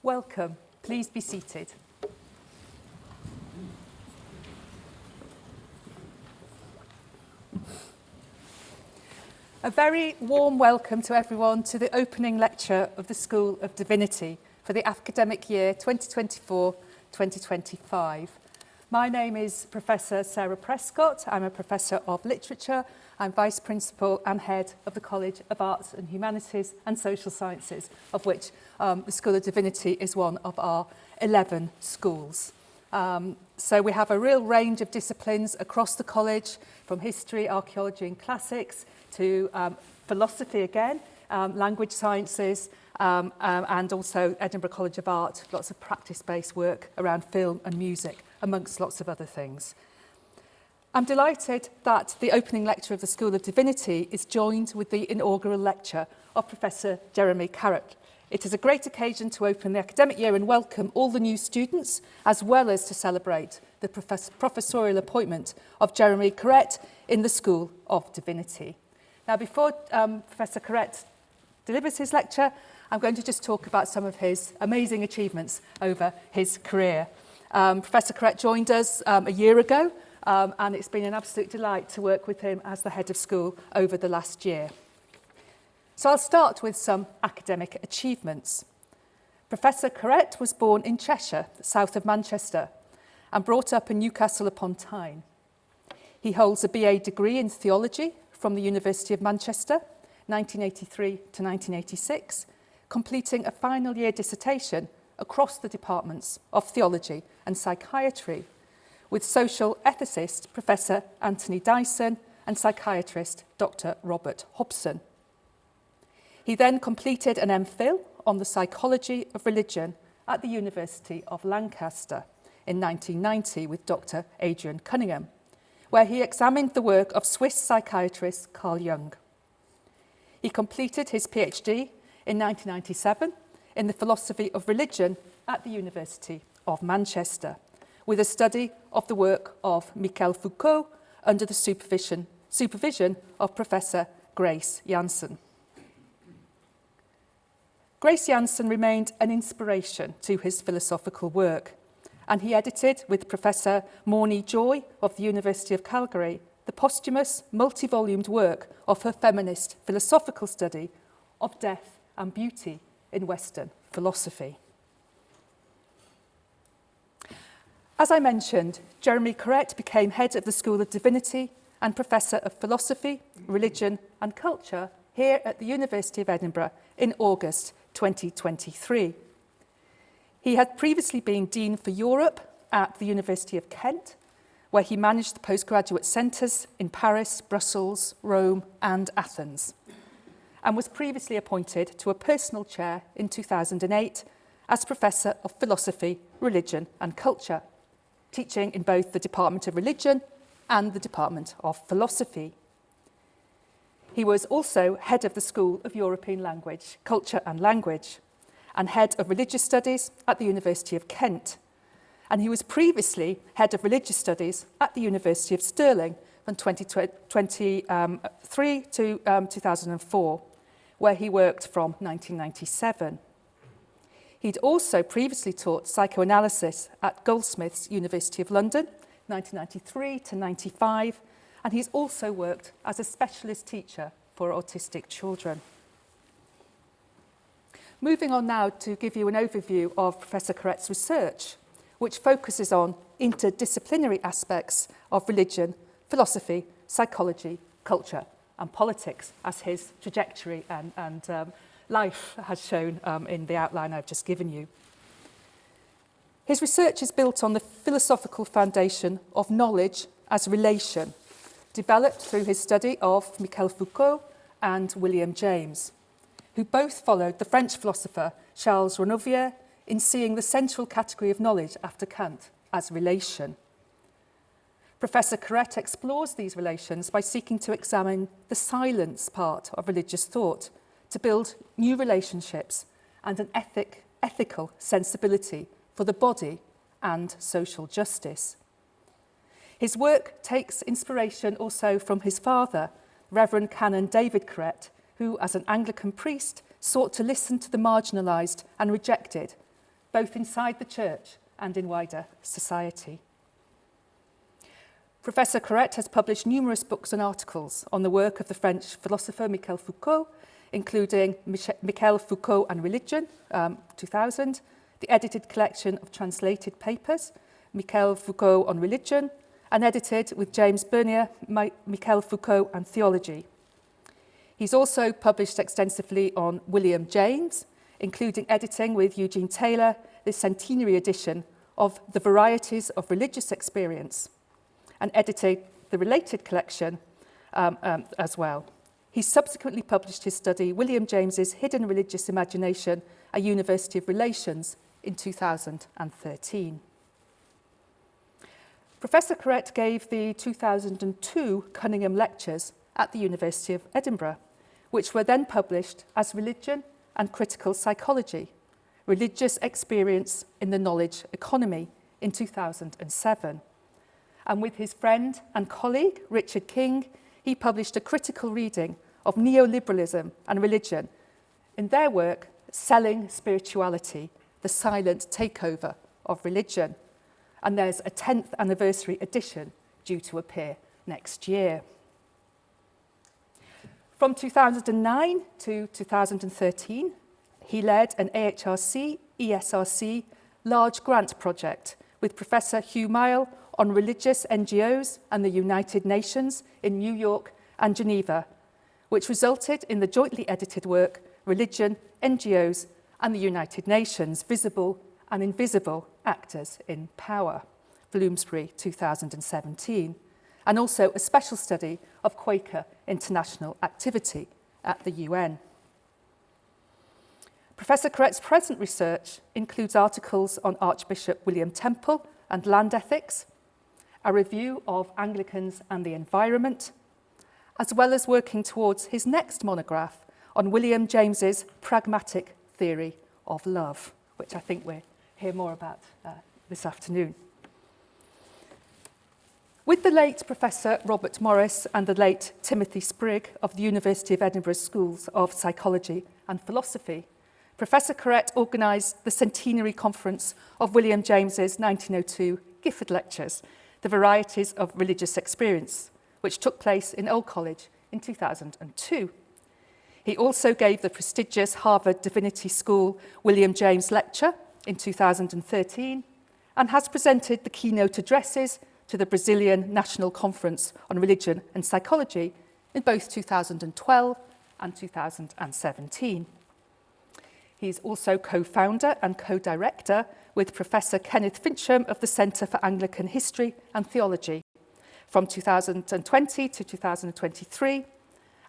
Welcome. Please be seated. A very warm welcome to everyone to the opening lecture of the School of Divinity for the academic year 2024-2025. My name is Professor Sarah Prescott. I'm a Professor of Literature. I'm Vice Principal and Head of the College of Arts and Humanities and Social Sciences, of which the School of Divinity is one of our 11 schools. So we have a real range of disciplines across the college, from history, archaeology and classics, to philosophy again, language sciences, and also Edinburgh College of Art, lots of practice-based work around film and music, amongst lots of other things. I'm delighted that the opening lecture of the School of Divinity is joined with the inaugural lecture of Professor Jeremy Carrette. It is a great occasion to open the academic year and welcome all the new students, as well as to celebrate the professorial appointment of Jeremy Carrette in the School of Divinity. Now, before Professor Carrette delivers his lecture, I'm going to just talk about some of his amazing achievements over his career. Professor Carrette joined us a year ago, and it's been an absolute delight to work with him as the head of school over the last year. So I'll start with some academic achievements. Professor Carrette was born in Cheshire, south of Manchester, and brought up in Newcastle upon Tyne. He holds a BA degree in theology from the University of Manchester, 1983 to 1986, completing a final year dissertation across the departments of theology and psychiatry, with social ethicist Professor Anthony Dyson and psychiatrist Dr. Robert Hobson. He then completed an MPhil on the psychology of religion at the University of Lancaster in 1990 with Dr. Adrian Cunningham, where he examined the work of Swiss psychiatrist Carl Jung. He completed his PhD in 1997 in the philosophy of religion at the University of Manchester, with a study of the work of Michel Foucault under the supervision of Professor Grace Janssen. Grace Janssen remained an inspiration to his philosophical work, and he edited with Professor Morny Joy of the University of Calgary the posthumous, multi-volumed work of her feminist philosophical study of death and beauty in Western philosophy. As I mentioned, Jeremy Carrette became head of the School of Divinity and Professor of Philosophy, Religion and Culture here at the University of Edinburgh in August 2023. He had previously been Dean for Europe at the University of Kent, where he managed the postgraduate centres in Paris, Brussels, Rome and Athens, and was previously appointed to a personal chair in 2008 as Professor of Philosophy, Religion and Culture, teaching in both the Department of Religion and the Department of Philosophy. He was also head of the School of European Language, Culture and Language, and head of Religious Studies at the University of Kent. And he was previously head of Religious Studies at the University of Stirling from 2003 to 2004, where he worked from 1997. He'd also previously taught psychoanalysis at Goldsmiths, University of London, 1993 to 95, and he's also worked as a specialist teacher for autistic children. Moving on now to give you an overview of Professor Carrette's research, which focuses on interdisciplinary aspects of religion, philosophy, psychology, culture and politics, as his trajectory and life has shown in the outline I've just given you. His research is built on the philosophical foundation of knowledge as relation, developed through his study of Michel Foucault and William James, who both followed the French philosopher Charles Renouvier in seeing the central category of knowledge after Kant as relation. Professor Carrette explores these relations by seeking to examine the silence part of religious thought to build new relationships and an ethical sensibility for the body and social justice. His work takes inspiration also from his father, Reverend Canon David Carrette, who, as an Anglican priest, sought to listen to the marginalised and rejected both inside the church and in wider society. Professor Carrette has published numerous books and articles on the work of the French philosopher Michel Foucault, including Michel Foucault and Religion, 2000, the edited collection of translated papers, Michel Foucault on Religion, and edited with James Bernier, Michel Foucault and Theology. He's also published extensively on William James, including editing with Eugene Taylor the centenary edition of The Varieties of Religious Experience, and edited the related collection as well. He subsequently published his study, William James's Hidden Religious Imagination, a University of Relations, in 2013. Professor Carrette gave the 2002 Cunningham Lectures at the University of Edinburgh, which were then published as Religion and Critical Psychology, Religious Experience in the Knowledge Economy in 2007. And with his friend and colleague, Richard King, he published a critical reading of neoliberalism and religion in their work, Selling Spirituality, the Silent Takeover of Religion. And there's a 10th anniversary edition due to appear next year. From 2009 to 2013, he led an AHRC, ESRC large grant project with Professor Hugh Mile on religious NGOs and the United Nations in New York and Geneva, which resulted in the jointly edited work Religion, NGOs and the United Nations, Visible and Invisible Actors in Power, Bloomsbury 2017, and also a special study of Quaker international activity at the UN. Professor Carrette's present research includes articles on Archbishop William Temple and land ethics, a review of Anglicans and the environment, as well as working towards his next monograph on William James's pragmatic theory of love, which I think we'll hear more about this afternoon. With the late Professor Robert Morris and the late Timothy Sprigg of the University of Edinburgh Schools of Psychology and Philosophy, Professor Carrette organised the centenary conference of William James's 1902 Gifford Lectures, The Varieties of Religious Experience, which took place in Old College in 2002. He also gave the prestigious Harvard Divinity School William James Lecture in 2013 and has presented the keynote addresses to the Brazilian National Conference on Religion and Psychology in both 2012 and 2017. He's also co-founder and co-director with Professor Kenneth Fincham of the Centre for Anglican History and Theology from 2020 to 2023,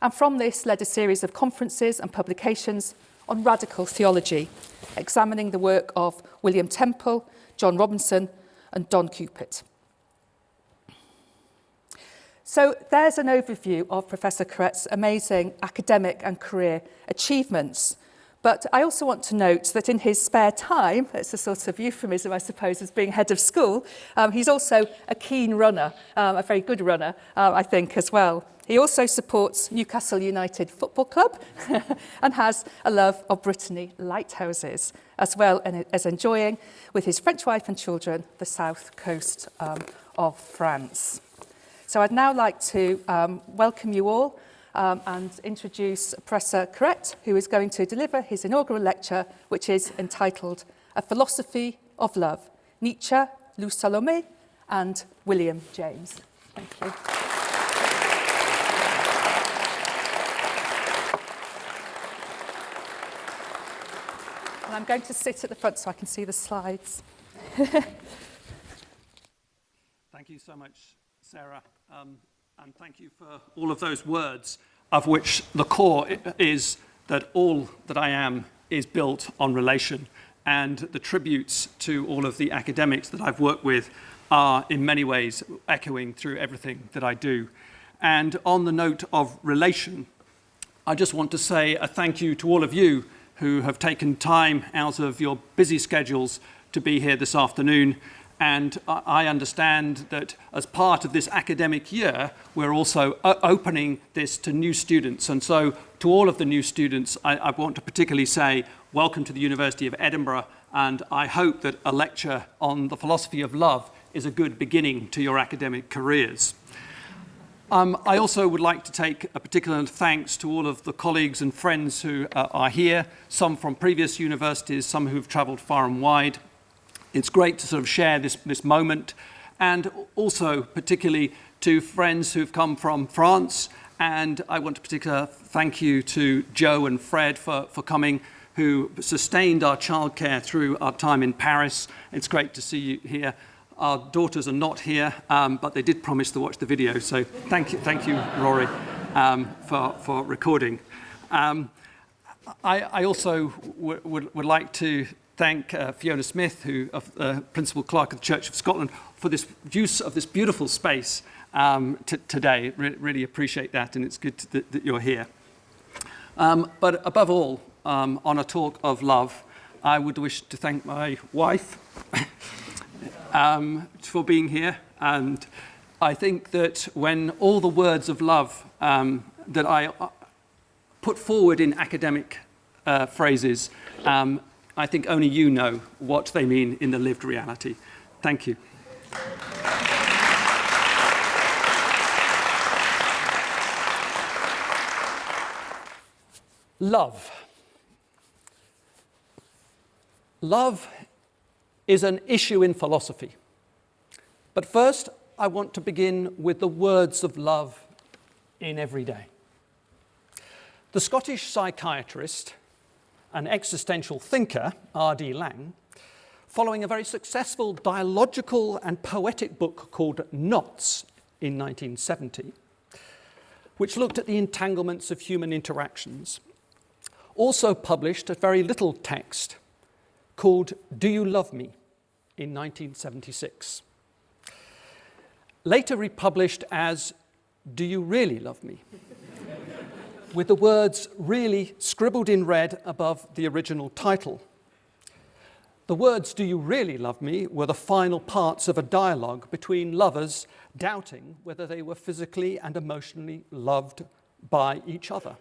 and from this led a series of conferences and publications on radical theology, examining the work of William Temple, John Robinson, and Don Cupid. So there's an overview of Professor Carrette's amazing academic and career achievements. But I also want to note that in his spare time, it's a sort of euphemism, I suppose, as being head of school, he's also a keen runner, a very good runner, I think, as well. He also supports Newcastle United Football Club and has a love of Brittany lighthouses, as well as enjoying, with his French wife and children, the south coast of France. So I'd now like to welcome you all and introduce Professor Carrette, who is going to deliver his inaugural lecture, which is entitled A Philosophy of Love, Nietzsche, Lou Salomé, and William James. Thank you. And I'm going to sit at the front so I can see the slides. Thank you so much, Sarah, and thank you for all of those words, of which the core is that all that I am is built on relation, and the tributes to all of the academics that I've worked with are in many ways echoing through everything that I do. And on the note of relation, I just want to say a thank you to all of you who have taken time out of your busy schedules to be here this afternoon. And I understand that as part of this academic year, we're also opening this to new students. And so to all of the new students, I want to particularly say welcome to the University of Edinburgh, and I hope that a lecture on the philosophy of love is a good beginning to your academic careers. I also would like to take a particular thanks to all of the colleagues and friends who are here, some from previous universities, some who've travelled far and wide. It's great to sort of share this moment, and also particularly to friends who've come from France. And I want to particularly thank you to Joe and Fred for coming, who sustained our childcare through our time in Paris. It's great to see you here. Our daughters are not here, but they did promise to watch the video. So thank you, Rory, for recording. I also would like to thank Fiona Smith, who Principal Clerk of the Church of Scotland, for this use of this beautiful space today. Really appreciate that, and it's good that you're here. But above all, on a talk of love, I would wish to thank my wife for being here. And I think that when all the words of love that I put forward in academic phrases, I think only you know what they mean in the lived reality. Thank you. Love. Love is an issue in philosophy. But first, I want to begin with the words of love in every day. The Scottish psychiatrist and existential thinker, R.D. Laing, following a very successful dialogical and poetic book called Knots in 1970, which looked at the entanglements of human interactions, also published a very little text called Do You Love Me in 1976. Later republished as Do You Really Love Me? With the words really scribbled in red above the original title. The words Do You Really Love Me were the final parts of a dialogue between lovers doubting whether they were physically and emotionally loved by each other.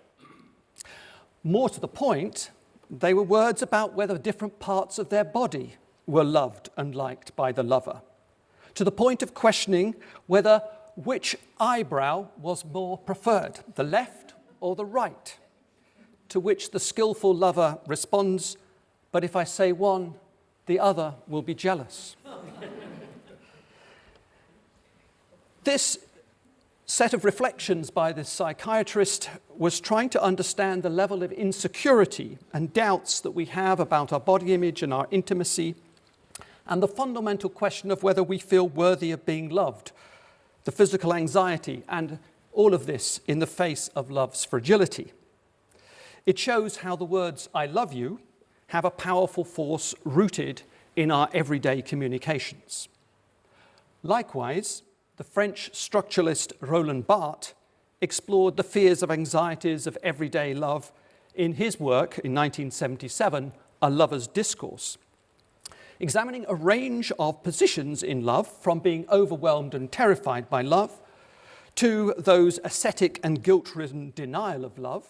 More to the point, they were words about whether different parts of their body were loved and liked by the lover, to the point of questioning whether which eyebrow was more preferred, the left or the right, to which the skillful lover responds, but if I say one, the other will be jealous. This set of reflections by this psychiatrist was trying to understand the level of insecurity and doubts that we have about our body image and our intimacy, and the fundamental question of whether we feel worthy of being loved, the physical anxiety, and all of this in the face of love's fragility. It shows how the words I love you have a powerful force rooted in our everyday communications. Likewise, the French structuralist Roland Barthes explored the fears of anxieties of everyday love in his work in 1977, A Lover's Discourse, examining a range of positions in love, from being overwhelmed and terrified by love, to those ascetic and guilt-ridden denial of love,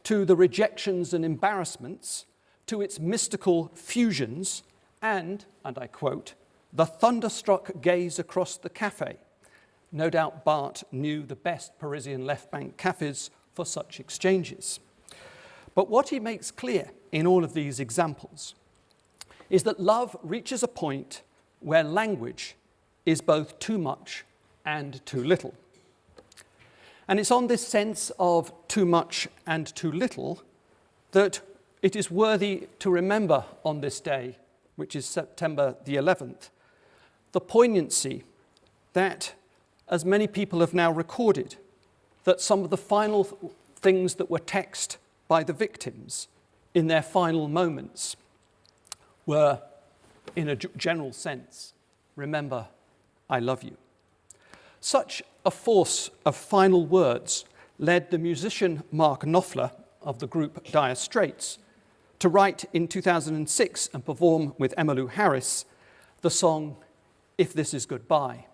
to the rejections and embarrassments, to its mystical fusions, and I quote, the thunderstruck gaze across the cafe. No doubt Barthes knew the best Parisian left-bank cafes for such exchanges. But what he makes clear in all of these examples is that love reaches a point where language is both too much and too little. And it's on this sense of too much and too little that it is worthy to remember on this day, which is September the 11th, the poignancy that, as many people have now recorded, that some of the final things that were texted by the victims in their final moments were, in a general sense, remember, I love you. Such a force of final words led the musician Mark Knopfler of the group Dire Straits to write in 2006 and perform with Emmylou Harris the song If This Is Goodbye,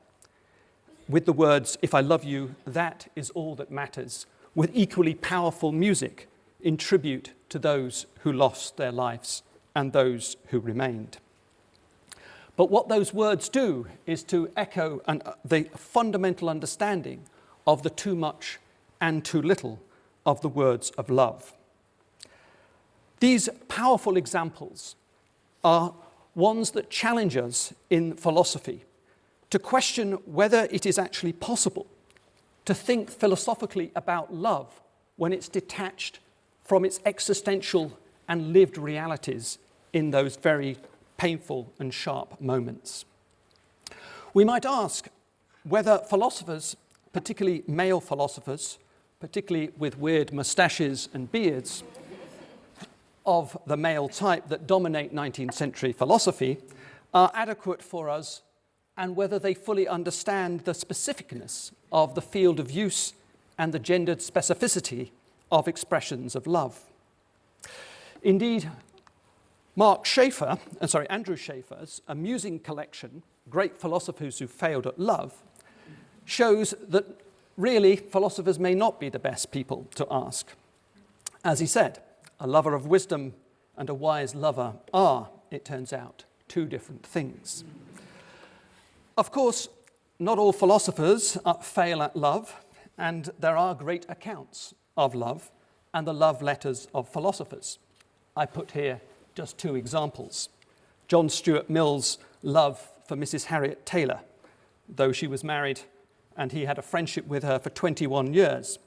with the words, if I love you, that is all that matters, with equally powerful music in tribute to those who lost their lives and those who remained. But what those words do is to echo the fundamental understanding of the too much and too little of the words of love. These powerful examples are ones that challenge us in philosophy to question whether it is actually possible to think philosophically about love when it's detached from its existential and lived realities in those very painful and sharp moments. We might ask whether philosophers, particularly male philosophers, particularly with weird moustaches and beards of the male type that dominate 19th century philosophy, are adequate for us, and whether they fully understand the specificness of the field of use and the gendered specificity of expressions of love. Indeed, Andrew Schaeffer's amusing collection, Great Philosophers Who Failed at Love, shows that really philosophers may not be the best people to ask. As he said, a lover of wisdom and a wise lover are, it turns out, two different things. Of course, not all philosophers fail at love, and there are great accounts of love and the love letters of philosophers. I put here just two examples. John Stuart Mill's love for Mrs. Harriet Taylor, though she was married and he had a friendship with her for 21 years.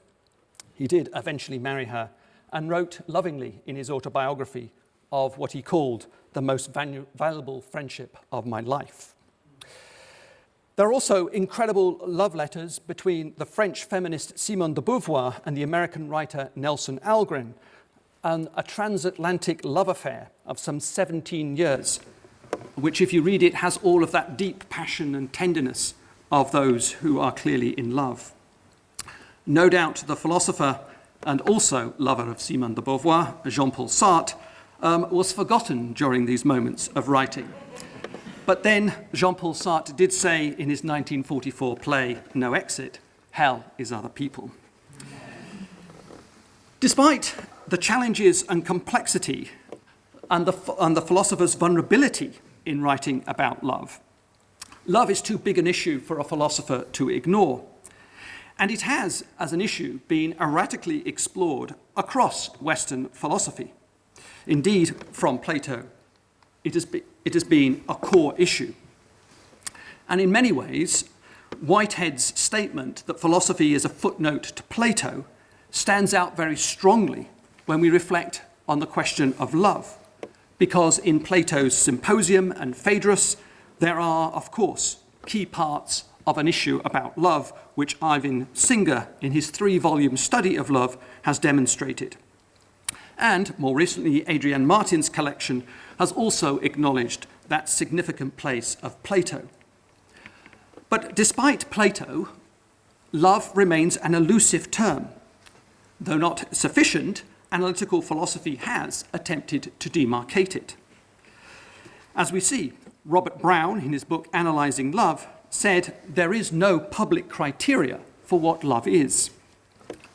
He did eventually marry her and wrote lovingly in his autobiography of what he called the most valuable friendship of my life. There are also incredible love letters between the French feminist Simone de Beauvoir and the American writer Nelson Algren, and a transatlantic love affair of some 17 years, which, if you read it, has all of that deep passion and tenderness of those who are clearly in love. No doubt the philosopher and also lover of Simone de Beauvoir, Jean-Paul Sartre, was forgotten during these moments of writing. But then Jean-Paul Sartre did say in his 1944 play, No Exit, hell is other people. Despite the challenges and complexity and the philosopher's vulnerability in writing about love, love is too big an issue for a philosopher to ignore. And it has, as an issue, been erratically explored across Western philosophy. Indeed, from Plato, it has been a core issue. And in many ways, Whitehead's statement that philosophy is a footnote to Plato stands out very strongly when we reflect on the question of love, because in Plato's Symposium and Phaedrus, there are, of course, key parts of an issue about love, which Ivan Singer, in his 3-volume study of love, has demonstrated. And, more recently, Adrienne Martin's collection has also acknowledged that significant place of Plato. But despite Plato, love remains an elusive term. Though not sufficient, analytical philosophy has attempted to demarcate it. As we see, Robert Brown, in his book Analyzing Love, said there is no public criteria for what love is,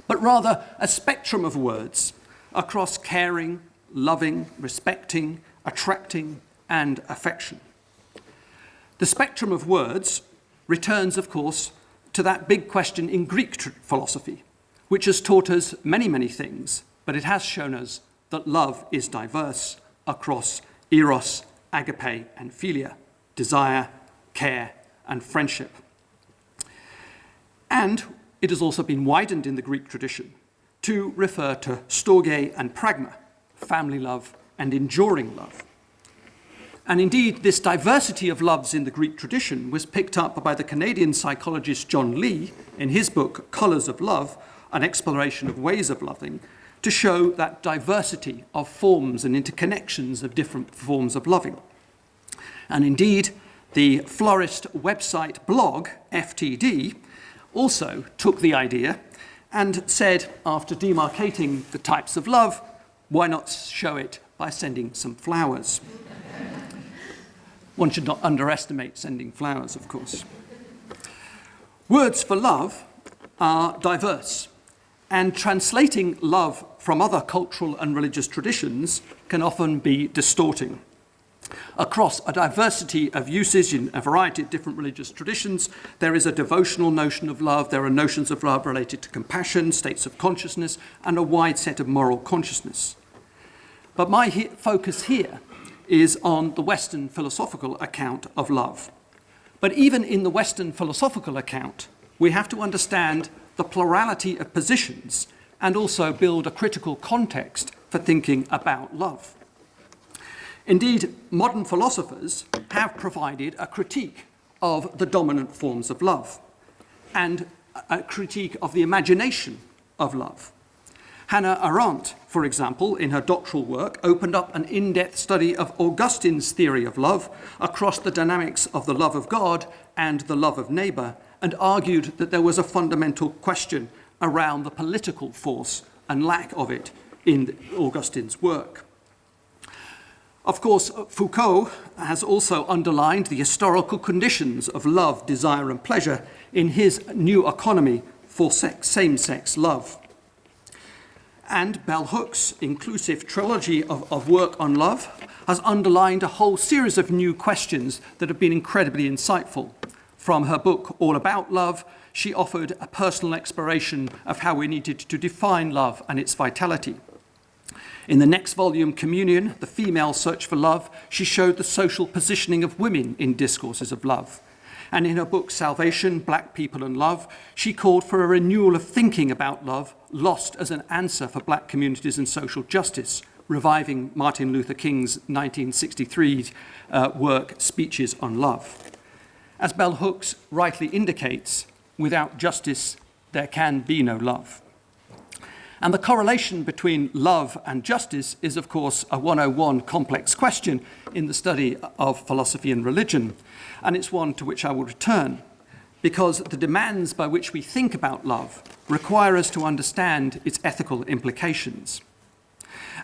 but rather a spectrum of words across caring, loving, respecting, attracting, and affection. The spectrum of words returns, of course, to that big question in Greek philosophy, which has taught us many, many things, but it has shown us that love is diverse across eros, agape, and philia, desire, care, and friendship. And it has also been widened in the Greek tradition to refer to storge and pragma, family love and enduring love. And indeed, this diversity of loves in the Greek tradition was picked up by the Canadian psychologist John Lee in his book Colours of Love, an exploration of ways of loving, to show that diversity of forms and interconnections of different forms of loving. And indeed, the florist website blog, FTD, also took the idea and said, after demarcating the types of love, why not show it by sending some flowers? One should not underestimate sending flowers, of course. Words for love are diverse, And translating love from other cultural and religious traditions can often be distorting. Across a diversity of usage in a variety of different religious traditions, there is a devotional notion of love, there are notions of love related to compassion, states of consciousness, and a wide set of moral consciousness. But my focus here is on the Western philosophical account of love. But even in the Western philosophical account, we have to understand the plurality of positions and also build a critical context for thinking about love. Indeed, modern philosophers have provided a critique of the dominant forms of love and a critique of the imagination of love. Hannah Arendt, for example, in her doctoral work, opened up an in-depth study of Augustine's theory of love across the dynamics of the love of God and the love of neighbour, and argued that there was a fundamental question around the political force and lack of it in Augustine's work. Of course, Foucault has also underlined the historical conditions of love, desire, and pleasure in his new economy for same-sex love. And bell Hooks' inclusive trilogy of work on love has underlined a whole series of new questions that have been incredibly insightful. From her book, All About Love, she offered a personal exploration of how we needed to define love and its vitality. In the next volume, Communion, The Female Search for Love, she showed the social positioning of women in discourses of love. And in her book, Salvation, Black People and Love, she called for a renewal of thinking about love, lost as an answer for black communities and social justice, reviving Martin Luther King's 1963 work, Speeches on Love. As bell Hooks rightly indicates, without justice, there can be no love. And the correlation between love and justice is, of course, a 101 complex question in the study of philosophy and religion, and it's one to which I will return, because the demands by which we think about love require us to understand its ethical implications.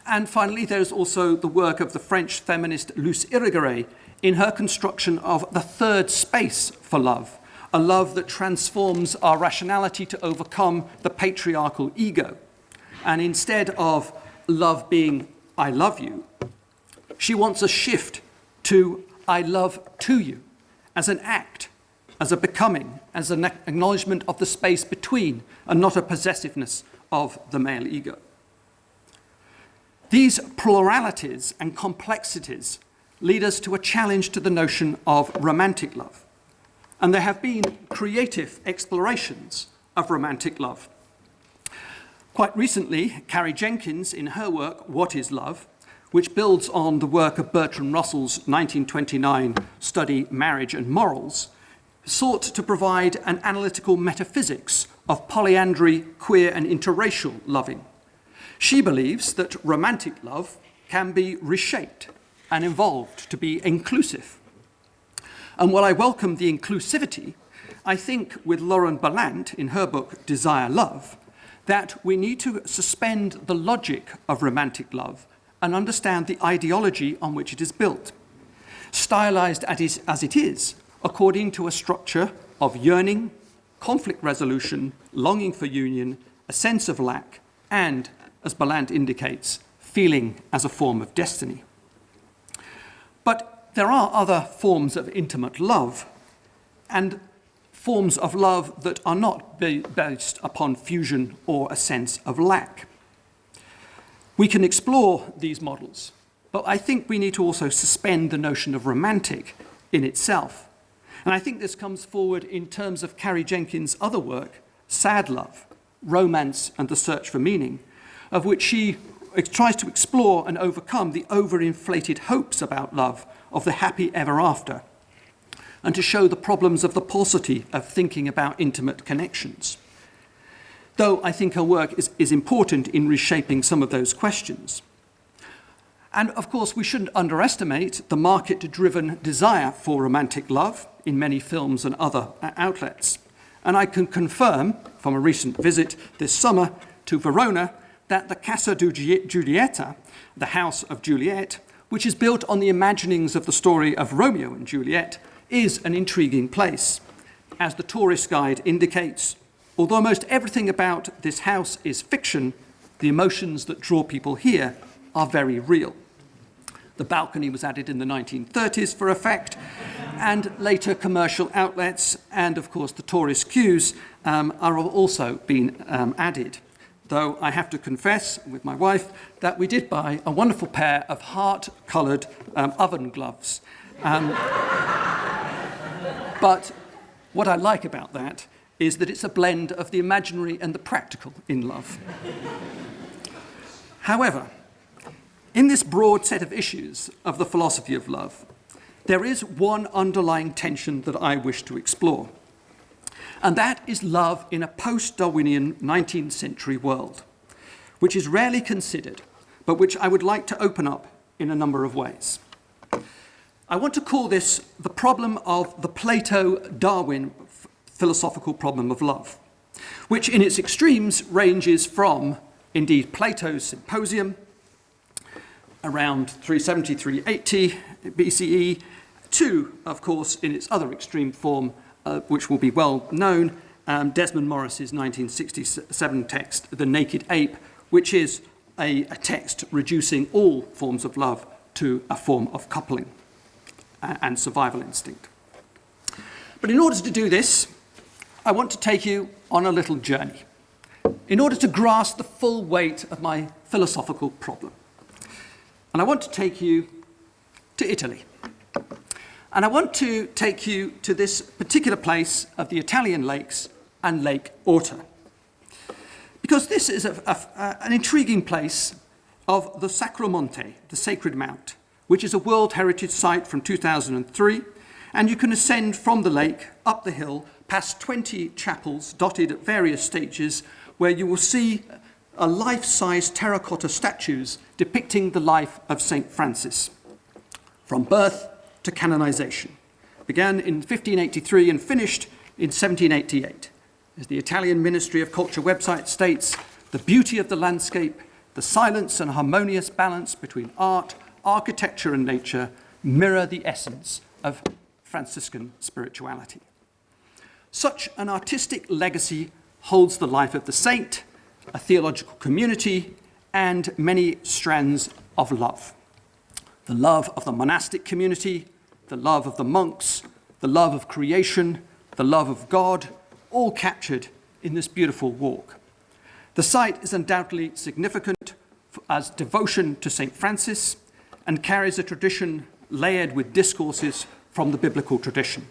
And finally, there's also the work of the French feminist Luce Irigaray in her construction of the third space for love, a love that transforms our rationality to overcome the patriarchal ego. And instead of love being, I love you, she wants a shift to I love to you, as an act, as a becoming, as an acknowledgement of the space between, and not a possessiveness of the male ego. These pluralities and complexities lead us to a challenge to the notion of romantic love. And there have been creative explorations of romantic love. Quite recently, Carrie Jenkins, in her work, What is Love?, which builds on the work of Bertrand Russell's 1929 study, Marriage and Morals, sought to provide an analytical metaphysics of polyandry, queer and interracial loving. She believes that romantic love can be reshaped and evolved to be inclusive. And while I welcome the inclusivity, I think with Lauren Ballant in her book, Desire Love, that we need to suspend the logic of romantic love and understand the ideology on which it is built, stylized as it is, according to a structure of yearning, conflict resolution, longing for union, a sense of lack, and, as Ballant indicates, feeling as a form of destiny. But there are other forms of intimate love, and forms of love that are not based upon fusion or a sense of lack. We can explore these models, but I think we need to also suspend the notion of romantic in itself. And I think this comes forward in terms of Carrie Jenkins' other work, Sad Love, Romance and the Search for Meaning, of which she tries to explore and overcome the overinflated hopes about love of the happy ever after, and to show the problems of the paucity of thinking about intimate connections. Though I think her work is important in reshaping some of those questions. And of course, we shouldn't underestimate the market-driven desire for romantic love in many films and other outlets. And I can confirm from a recent visit this summer to Verona that the Casa Giulietta, the House of Juliet, which is built on the imaginings of the story of Romeo and Juliet, is an intriguing place. As the tourist guide indicates, although most everything about this house is fiction, the emotions that draw people here are very real. The balcony was added in the 1930s for effect, and later commercial outlets and, of course, the tourist queues are also been added. Though I have to confess, with my wife, that we did buy a wonderful pair of heart-coloured oven gloves. But what I like about that is that it's a blend of the imaginary and the practical in love. However, in this broad set of issues of the philosophy of love, there is one underlying tension that I wish to explore, and that is love in a post-Darwinian 19th century world, which is rarely considered, but which I would like to open up in a number of ways. I want to call this the problem of the Plato-Darwin philosophical problem of love, which in its extremes ranges from, indeed, Plato's Symposium, around 370-380 BCE, to, of course, in its other extreme form, which will be well known, Desmond Morris's 1967 text, The Naked Ape, which is a text reducing all forms of love to a form of coupling and survival instinct. But in order to do this, I want to take you on a little journey in order to grasp the full weight of my philosophical problem. And I want to take you to Italy. And I want to take you to this particular place of the Italian lakes and Lake Orta. Because this is an intriguing place of the Sacro Monte, the Sacred Mount, which is a World Heritage Site from 2003. And you can ascend from the lake, up the hill, past 20 chapels dotted at various stages, where you will see a life-size terracotta statues depicting the life of St. Francis, from birth to canonization. Began in 1583 and finished in 1788. As the Italian Ministry of Culture website states, the beauty of the landscape, the silence and harmonious balance between art, architecture and nature mirror the essence of Franciscan spirituality. Such an artistic legacy holds the life of the saint, a theological community, and many strands of love. The love of the monastic community, the love of the monks, the love of creation, the love of God, all captured in this beautiful walk. The site is undoubtedly significant as devotion to St. Francis and carries a tradition layered with discourses from the biblical tradition.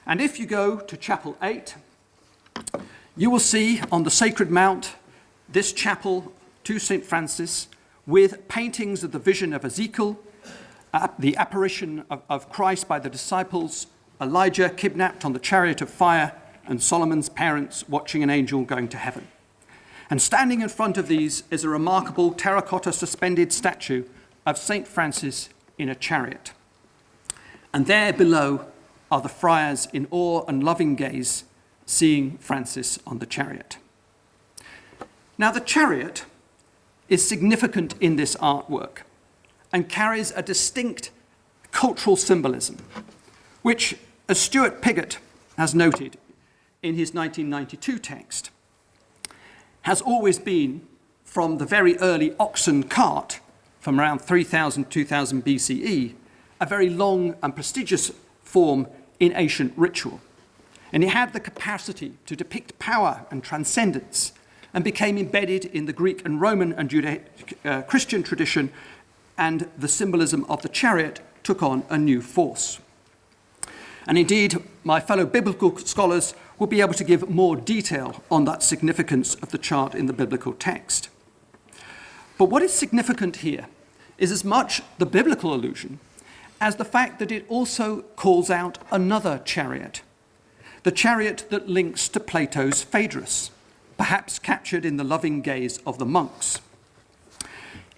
And if you go to Chapel 8, you will see on the Sacred Mount this chapel to St. Francis with paintings of the vision of Ezekiel, the apparition of Christ by the disciples, Elijah kidnapped on the chariot of fire, and Solomon's parents watching an angel going to heaven. And standing in front of these is a remarkable terracotta suspended statue of St. Francis in a chariot. And there below are the friars in awe and loving gaze, seeing Francis on the chariot. Now, the chariot is significant in this artwork and carries a distinct cultural symbolism, which, as Stuart Piggott has noted in his 1992 text, has always been, from the very early oxen cart from around 3000, 2000 BCE, a very long and prestigious form in ancient ritual. And it had the capacity to depict power and transcendence and became embedded in the Greek and Roman and Judeo-Christian tradition, and the symbolism of the chariot took on a new force. And indeed, my fellow biblical scholars will be able to give more detail on that significance of the chart in the biblical text. But what is significant here is as much the biblical allusion as the fact that it also calls out another chariot, the chariot that links to Plato's Phaedrus, perhaps captured in the loving gaze of the monks.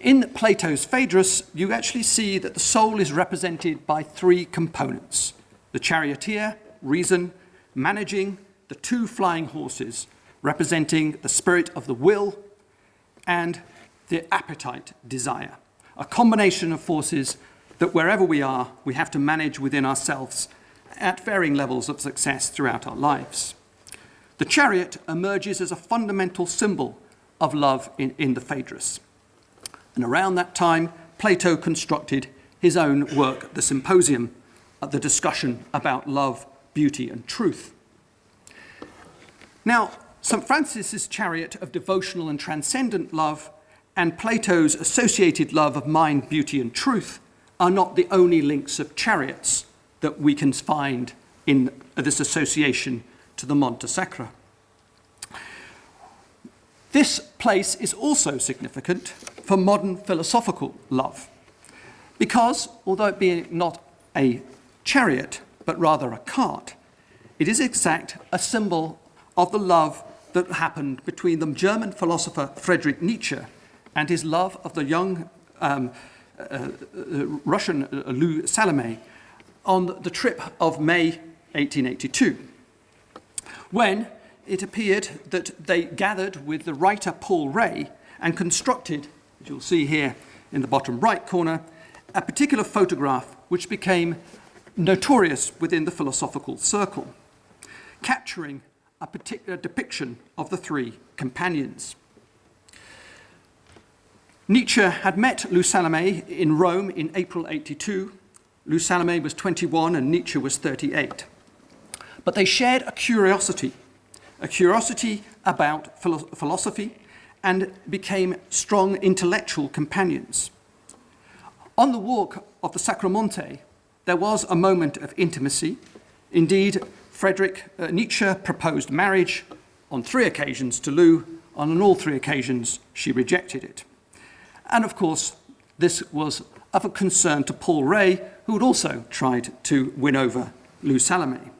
In Plato's Phaedrus, you actually see that the soul is represented by three components: the charioteer, reason, managing the two flying horses, representing the spirit of the will, and the appetite, desire, a combination of forces that wherever we are, we have to manage within ourselves at varying levels of success throughout our lives. The chariot emerges as a fundamental symbol of love in the Phaedrus. And around that time, Plato constructed his own work, the Symposium, the discussion about love, beauty, and truth. Now, St. Francis's chariot of devotional and transcendent love and Plato's associated love of mind, beauty, and truth are not the only links of chariots that we can find in this association to the Monte Sacra. This place is also significant for modern philosophical love, because although it be not a chariot, but rather a cart, it is in fact a symbol of the love that happened between the German philosopher Friedrich Nietzsche and his love of the young Russian Salomé on the trip of May 1882, when it appeared that they gathered with the writer Paul Ray and constructed, as you'll see here in the bottom right corner, a particular photograph which became notorious within the philosophical circle, capturing a particular depiction of the three companions. Nietzsche had met Lou Salomé in Rome in April 82. Lou Salomé was 21 and Nietzsche was 38. But they shared a curiosity about philosophy, and became strong intellectual companions. On the walk of the Sacromonte, there was a moment of intimacy. Indeed, Nietzsche proposed marriage on 3 occasions to Lou. On all 3 occasions, she rejected it. And of course, this was of a concern to Paul Ray, who had also tried to win over Lou Salomé.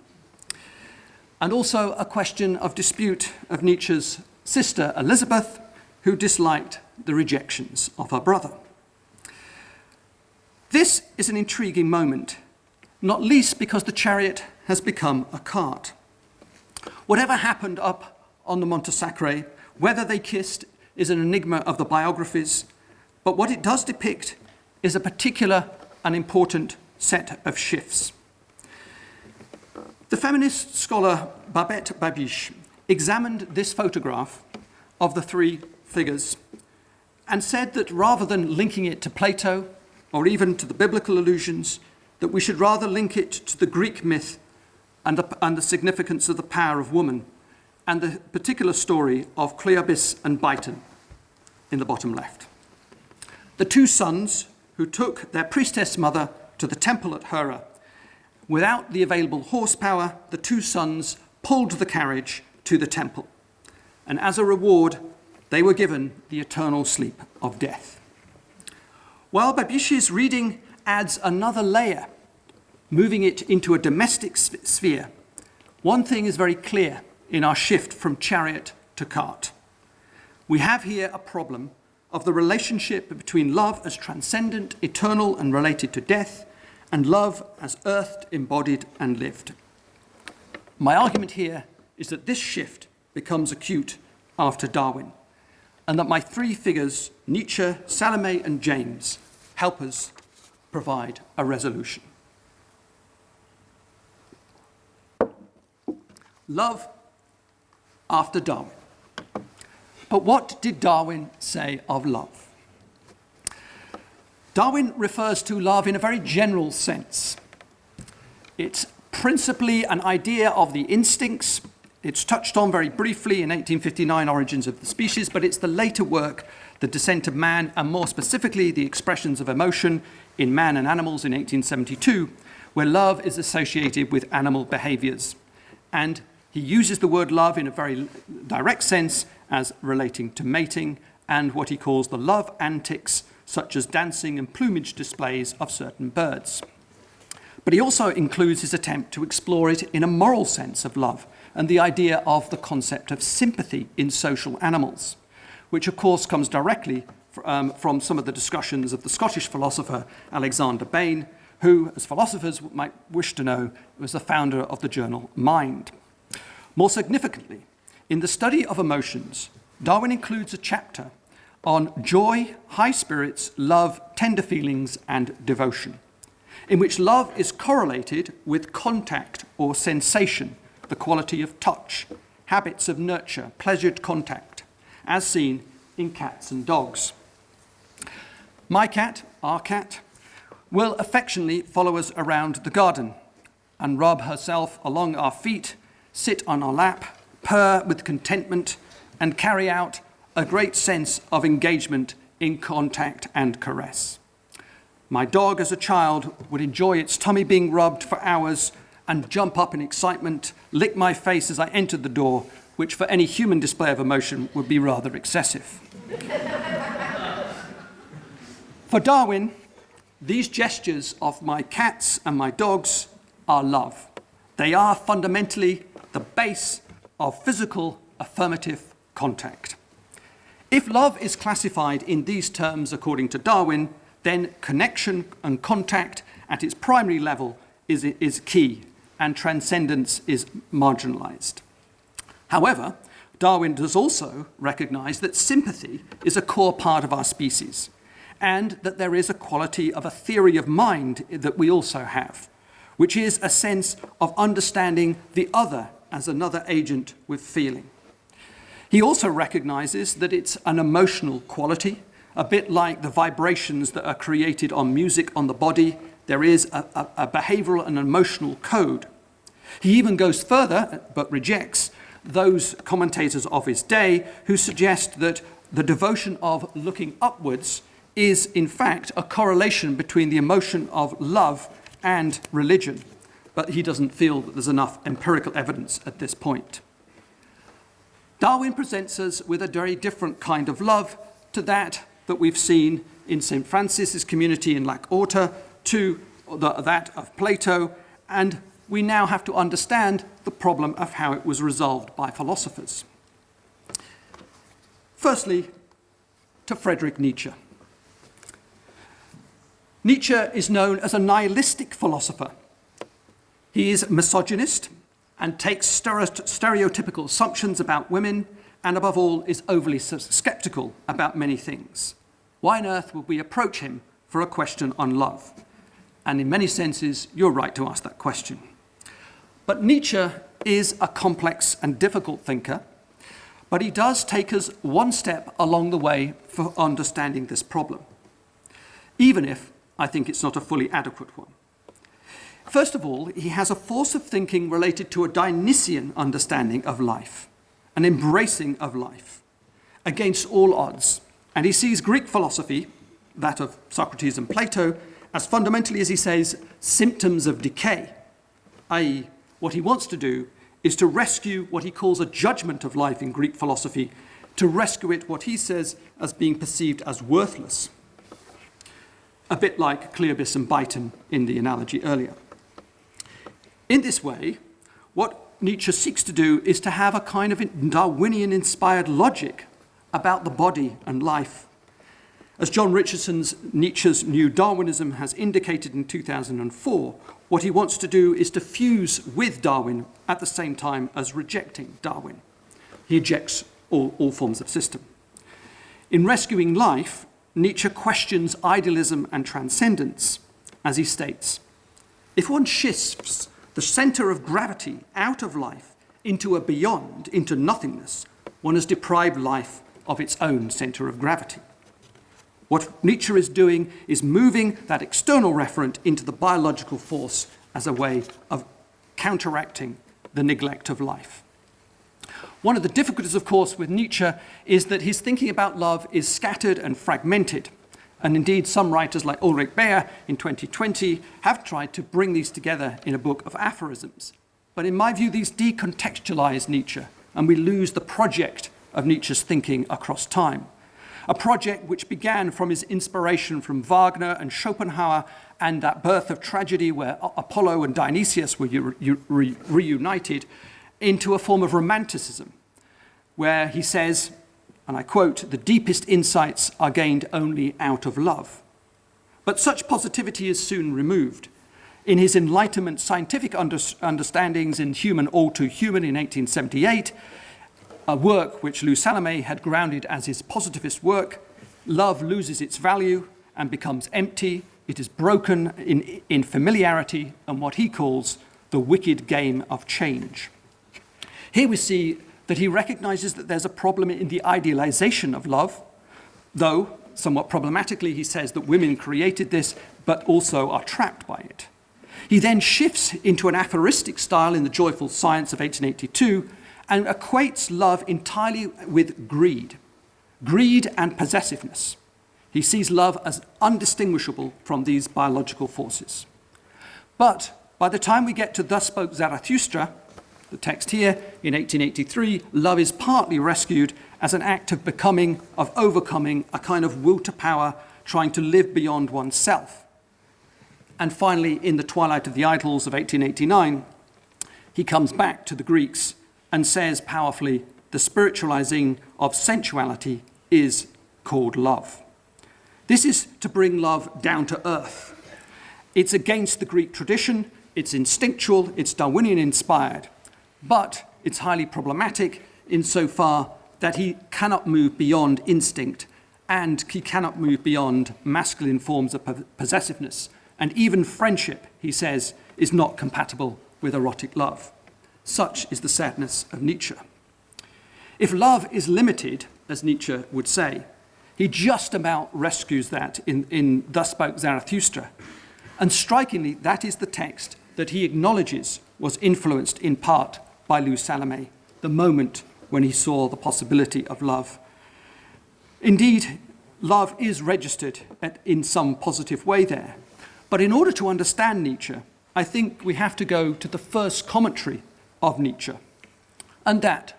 And also a question of dispute of Nietzsche's sister Elizabeth, who disliked the rejections of her brother. This is an intriguing moment, not least because the chariot has become a cart. Whatever happened up on the Monte Sacra, whether they kissed is an enigma of the biographies, but what it does depict is a particular and important set of shifts. The feminist scholar Babette Babiche examined this photograph of the 3 figures and said that rather than linking it to Plato or even to the biblical allusions, that we should rather link it to the Greek myth and the significance of the power of woman, and the particular story of Cleobis and Biton in the bottom left. The 2 sons who took their priestess mother to the temple at Hera. Without the available horsepower, the 2 sons pulled the carriage to the temple, and as a reward, they were given the eternal sleep of death. While Babiche's reading adds another layer, moving it into a domestic sphere, one thing is very clear in our shift from chariot to cart. We have here a problem of the relationship between love as transcendent, eternal, and related to death, and love as earthed, embodied, and lived. My argument here is that this shift becomes acute after Darwin, and that my 3 figures, Nietzsche, Salomé, and James, help us provide a resolution. Love after Darwin. But what did Darwin say of love? Darwin refers to love in a very general sense. It's principally an idea of the instincts. It's touched on very briefly in 1859, Origins of the Species, but it's the later work, The Descent of Man, and more specifically, The Expressions of Emotion in Man and Animals in 1872, where love is associated with animal behaviors. And he uses the word love in a very direct sense as relating to mating and what he calls the love antics, such as dancing and plumage displays of certain birds. But he also includes his attempt to explore it in a moral sense of love and the idea of the concept of sympathy in social animals, which of course comes directly from some of the discussions of the Scottish philosopher Alexander Bain, who, as philosophers might wish to know, was the founder of the journal Mind. More significantly, in the study of emotions, Darwin includes a chapter on joy, high spirits, love, tender feelings, and devotion, in which love is correlated with contact or sensation, the quality of touch, habits of nurture, pleasured contact, as seen in cats and dogs. My cat, our cat, will affectionately follow us around the garden and rub herself along our feet, sit on our lap, purr with contentment, and carry out a great sense of engagement in contact and caress. My dog as a child would enjoy its tummy being rubbed for hours and jump up in excitement, lick my face as I entered the door, which for any human display of emotion would be rather excessive. For Darwin, these gestures of my cats and my dogs are love. They are fundamentally the base of physical affirmative contact. If love is classified in these terms according to Darwin, then connection and contact at its primary level is key, and transcendence is marginalized. However, Darwin does also recognize that sympathy is a core part of our species, and that there is a quality of a theory of mind that we also have, which is a sense of understanding the other as another agent with feeling. He also recognizes that it's an emotional quality, a bit like the vibrations that are created on music on the body. There is a behavioral and emotional code. He even goes further, but rejects those commentators of his day who suggest that the devotion of looking upwards is, in fact, a correlation between the emotion of love and religion. But he doesn't feel that there's enough empirical evidence at this point. Darwin presents us with a very different kind of love to that we've seen in St. Francis's community in Lac Orta, to that of Plato, and we now have to understand the problem of how it was resolved by philosophers. Firstly, to Friedrich Nietzsche. Nietzsche is known as a nihilistic philosopher. He is misogynist and takes stereotypical assumptions about women, and above all is overly skeptical about many things. Why on earth would we approach him for a question on love? And in many senses, you're right to ask that question. But Nietzsche is a complex and difficult thinker, but he does take us one step along the way for understanding this problem, even if I think it's not a fully adequate one. First of all, he has a force of thinking related to a Dionysian understanding of life, an embracing of life, against all odds. And he sees Greek philosophy, that of Socrates and Plato, as fundamentally, as he says, symptoms of decay, i.e., what he wants to do is to rescue what he calls a judgment of life in Greek philosophy, to rescue it, what he says, as being perceived as worthless. A bit like Cleobis and Biton in the analogy earlier. In this way, what Nietzsche seeks to do is to have a kind of Darwinian-inspired logic about the body and life. As John Richardson's Nietzsche's New Darwinism has indicated in 2004, what he wants to do is to fuse with Darwin at the same time as rejecting Darwin. He ejects all forms of system. In Rescuing Life, Nietzsche questions idealism and transcendence, as he states, if one shifts the center of gravity out of life into a beyond, into nothingness, one has deprived life of its own center of gravity. What Nietzsche is doing is moving that external referent into the biological force as a way of counteracting the neglect of life. One of the difficulties, of course, with Nietzsche is that his thinking about love is scattered and fragmented. And indeed, some writers like Ulrich Beer in 2020 have tried to bring these together in a book of aphorisms. But in my view, these decontextualize Nietzsche, and we lose the project of Nietzsche's thinking across time. A project which began from his inspiration from Wagner and Schopenhauer and that birth of tragedy where Apollo and Dionysius were reunited into a form of romanticism, where he says, and I quote, "The deepest insights are gained only out of love." But such positivity is soon removed. In his Enlightenment scientific understandings in Human All Too Human in 1878, a work which Louis Salomé had grounded as his positivist work, love loses its value and becomes empty. It is broken in familiarity and what he calls the wicked game of change. Here we see that he recognizes that there's a problem in the idealization of love, though, somewhat problematically, he says that women created this, but also are trapped by it. He then shifts into an aphoristic style in The Joyful Science of 1882 and equates love entirely with greed and possessiveness. He sees love as undistinguishable from these biological forces. But by the time we get to Thus Spoke Zarathustra, the text here, in 1883, love is partly rescued as an act of becoming, of overcoming, a kind of will to power, trying to live beyond oneself. And finally, in The Twilight of the Idols of 1889, he comes back to the Greeks and says powerfully, the spiritualizing of sensuality is called love. This is to bring love down to earth. It's against the Greek tradition, it's instinctual, it's Darwinian inspired, but it's highly problematic insofar that he cannot move beyond instinct and he cannot move beyond masculine forms of possessiveness. And even friendship, he says, is not compatible with erotic love. Such is the sadness of Nietzsche. If love is limited, as Nietzsche would say, he just about rescues that in Thus Spoke Zarathustra. And strikingly, that is the text that he acknowledges was influenced in part by Lou Salomé, the moment when he saw the possibility of love. Indeed, love is registered in some positive way there. But in order to understand Nietzsche, I think we have to go to the first commentary of Nietzsche. And that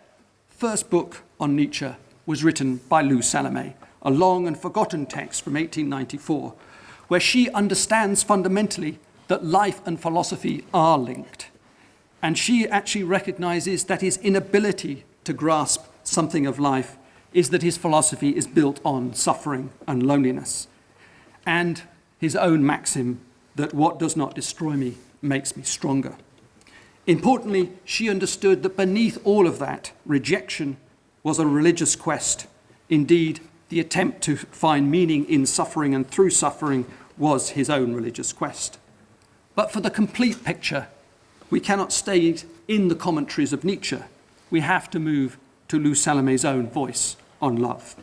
first book on Nietzsche was written by Lou Salomé, a long and forgotten text from 1894, where she understands fundamentally that life and philosophy are linked. And she actually recognizes that his inability to grasp something of life is that his philosophy is built on suffering and loneliness. And his own maxim that what does not destroy me makes me stronger. Importantly, she understood that beneath all of that, rejection was a religious quest. Indeed, the attempt to find meaning in suffering and through suffering was his own religious quest. But for the complete picture, we cannot stay in the commentaries of Nietzsche. We have to move to Lou Salomé's own voice on love.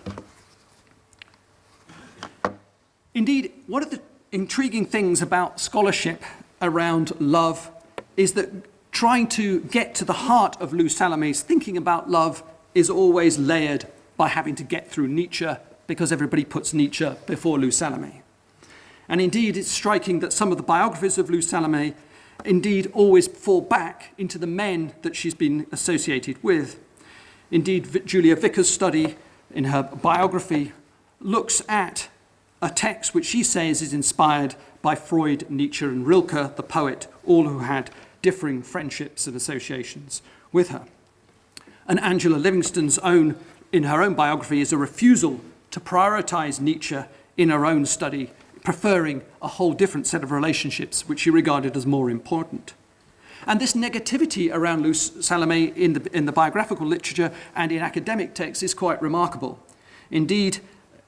Indeed, one of the intriguing things about scholarship around love is that trying to get to the heart of Lou Salomé's thinking about love is always layered by having to get through Nietzsche, because everybody puts Nietzsche before Lou Salomé. And indeed, it's striking that some of the biographies of Lou Salomé indeed always fall back into the men that she's been associated with. Indeed, Julia Vickers' study in her biography looks at a text which she says is inspired by Freud, Nietzsche, and Rilke, the poet, all who had differing friendships and associations with her. And Angela Livingston's own, in her own biography, is a refusal to prioritize Nietzsche in her own study, preferring a whole different set of relationships which she regarded as more important. And this negativity around Lou Salomé in the biographical literature and in academic texts is quite remarkable. Indeed,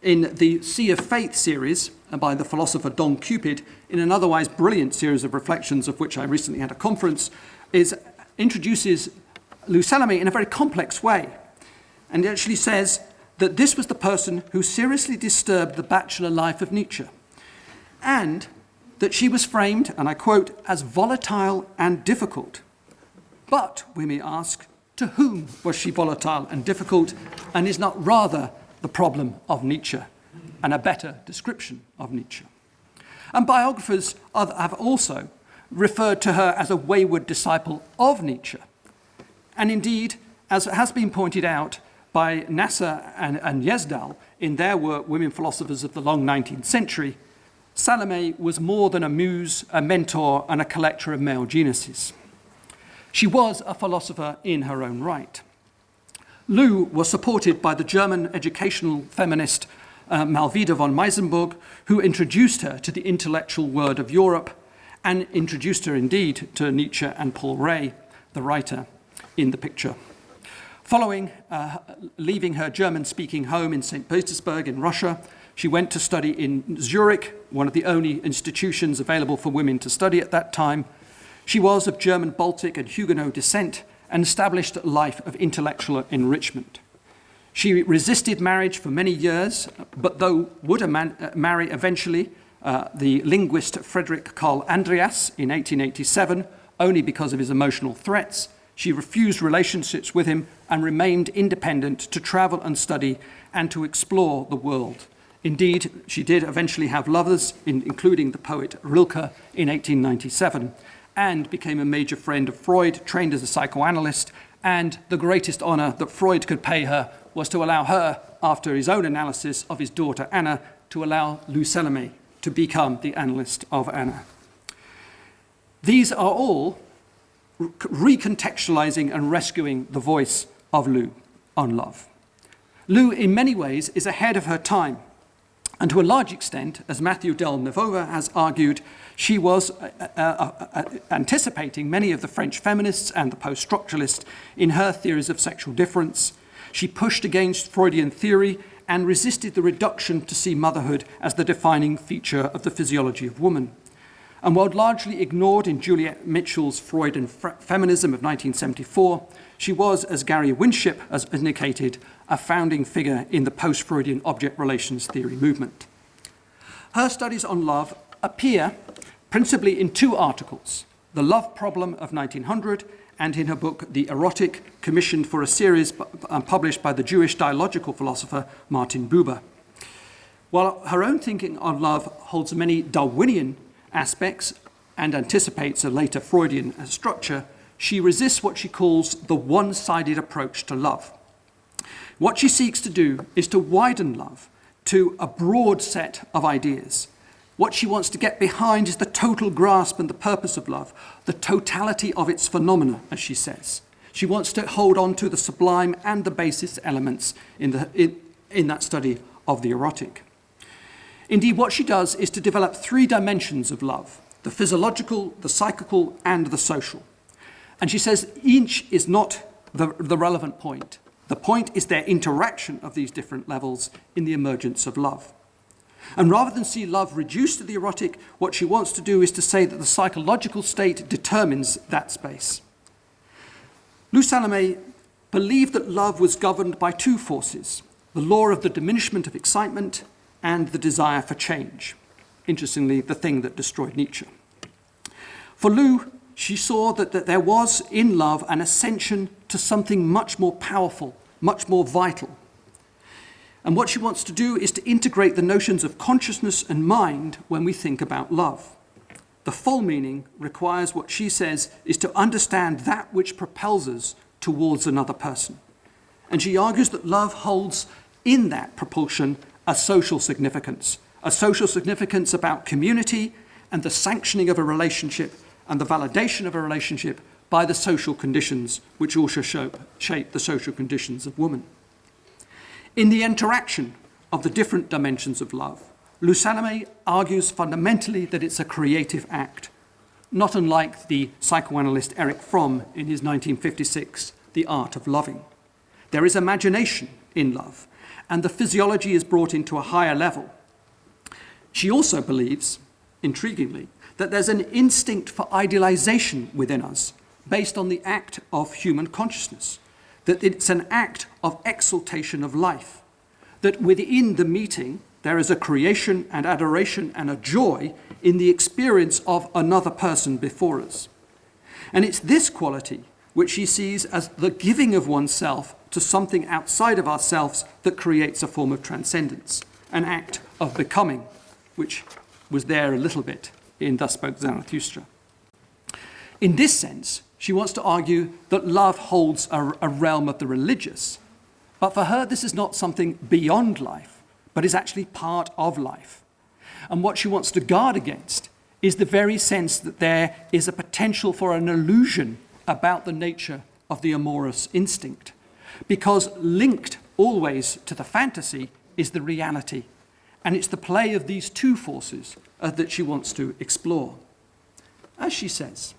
in the Sea of Faith series by the philosopher Don Cupid, in an otherwise brilliant series of reflections of which I recently had a conference, introduces Lou Salomé in a very complex way. And it actually says that this was the person who seriously disturbed the bachelor life of Nietzsche, and that she was framed, and I quote, as volatile and difficult. But, we may ask, to whom was she volatile and difficult, and is not rather the problem of Nietzsche, and a better description of Nietzsche? And biographers have also referred to her as a wayward disciple of Nietzsche. And indeed, as has been pointed out by Nasser and Yezdal in their work, Women Philosophers of the Long 19th Century, Salomé was more than a muse, a mentor, and a collector of male geniuses. She was a philosopher in her own right. Lou was supported by the German educational feminist Malvida von Meisenburg, who introduced her to the intellectual world of Europe and introduced her indeed to Nietzsche and Paul Ray, the writer in the picture. Following leaving her German-speaking home in St. Petersburg in Russia, she went to study in Zurich, one of the only institutions available for women to study at that time. She was of German, Baltic, and Huguenot descent and established a life of intellectual enrichment. She resisted marriage for many years, but though would marry eventually the linguist Frederick Karl Andreas in 1887, only because of his emotional threats, she refused relationships with him and remained independent to travel and study and to explore the world. Indeed, she did eventually have lovers, including the poet Rilke in 1897, and became a major friend of Freud, trained as a psychoanalyst, and the greatest honor that Freud could pay her was to allow her, after his own analysis of his daughter Anna, to allow Lou Salomé to become the analyst of Anna. These are all recontextualizing and rescuing the voice of Lou on love. Lou, in many ways, is ahead of her time. And to a large extent, as Matthew Del Novova has argued, she was anticipating many of the French feminists and the post-structuralists in her theories of sexual difference. She pushed against Freudian theory and resisted the reduction to see motherhood as the defining feature of the physiology of woman. And while largely ignored in Juliet Mitchell's Freud and Feminism of 1974, she was, as Gary Winship has indicated, a founding figure in the post-Freudian object relations theory movement. Her studies on love appear principally in two articles, The Love Problem of 1900 and in her book The Erotic, commissioned for a series published by the Jewish dialogical philosopher Martin Buber. While her own thinking on love holds many Darwinian aspects and anticipates a later Freudian structure, she resists what she calls the one-sided approach to love. What she seeks to do is to widen love to a broad set of ideas. What she wants to get behind is the total grasp and the purpose of love, the totality of its phenomena, as she says. She wants to hold on to the sublime and the basis elements in that study of the erotic. Indeed, what she does is to develop three dimensions of love: the physiological, the psychical, and the social. And she says each is not the relevant point. The point is their interaction of these different levels in the emergence of love. And rather than see love reduced to the erotic, what she wants to do is to say that the psychological state determines that space. Lou Salomé believed that love was governed by two forces: the law of the diminishment of excitement and the desire for change. Interestingly, the thing that destroyed Nietzsche. For Lou, she saw that there was in love an ascension to something much more powerful, much more vital. And what she wants to do is to integrate the notions of consciousness and mind when we think about love. The full meaning requires what she says is to understand that which propels us towards another person. And she argues that love holds in that propulsion a social significance about community and the sanctioning of a relationship and the validation of a relationship by the social conditions which also shape the social conditions of woman. In the interaction of the different dimensions of love, Lou Salomé argues fundamentally that it's a creative act, not unlike the psychoanalyst Erich Fromm in his 1956 The Art of Loving. There is imagination in love, and the physiology is brought into a higher level. She also believes, intriguingly, that there's an instinct for idealization within us based on the act of human consciousness, that it's an act of exaltation of life, that within the meeting there is a creation and adoration and a joy in the experience of another person before us. And it's this quality which she sees as the giving of oneself to something outside of ourselves that creates a form of transcendence, an act of becoming, which was there a little bit in Thus Spoke Zarathustra. In this sense, she wants to argue that love holds a realm of the religious, but for her this is not something beyond life, but is actually part of life. And what she wants to guard against is the very sense that there is a potential for an illusion about the nature of the amorous instinct, because linked always to the fantasy is the reality, and it's the play of these two forces that she wants to explore. As she says,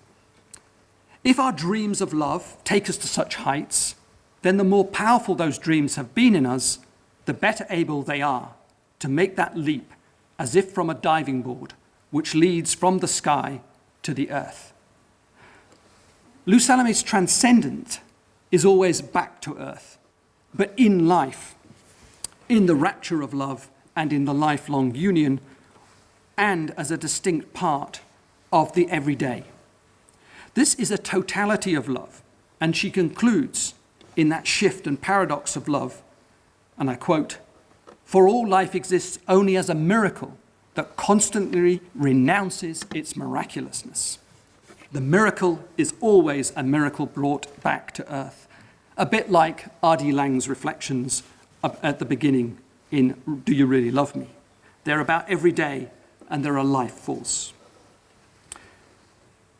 if our dreams of love take us to such heights, then the more powerful those dreams have been in us, the better able they are to make that leap as if from a diving board, which leads from the sky to the earth. Lou Salomé's transcendent is always back to earth, but in life, in the rapture of love and in the lifelong union, and as a distinct part of the everyday. This is a totality of love, and she concludes in that shift and paradox of love, and I quote, "For all life exists only as a miracle that constantly renounces its miraculousness. The miracle is always a miracle brought back to earth." A bit like R.D. Laing's reflections at the beginning in Do You Really Love Me? They're about every day and they're a life force.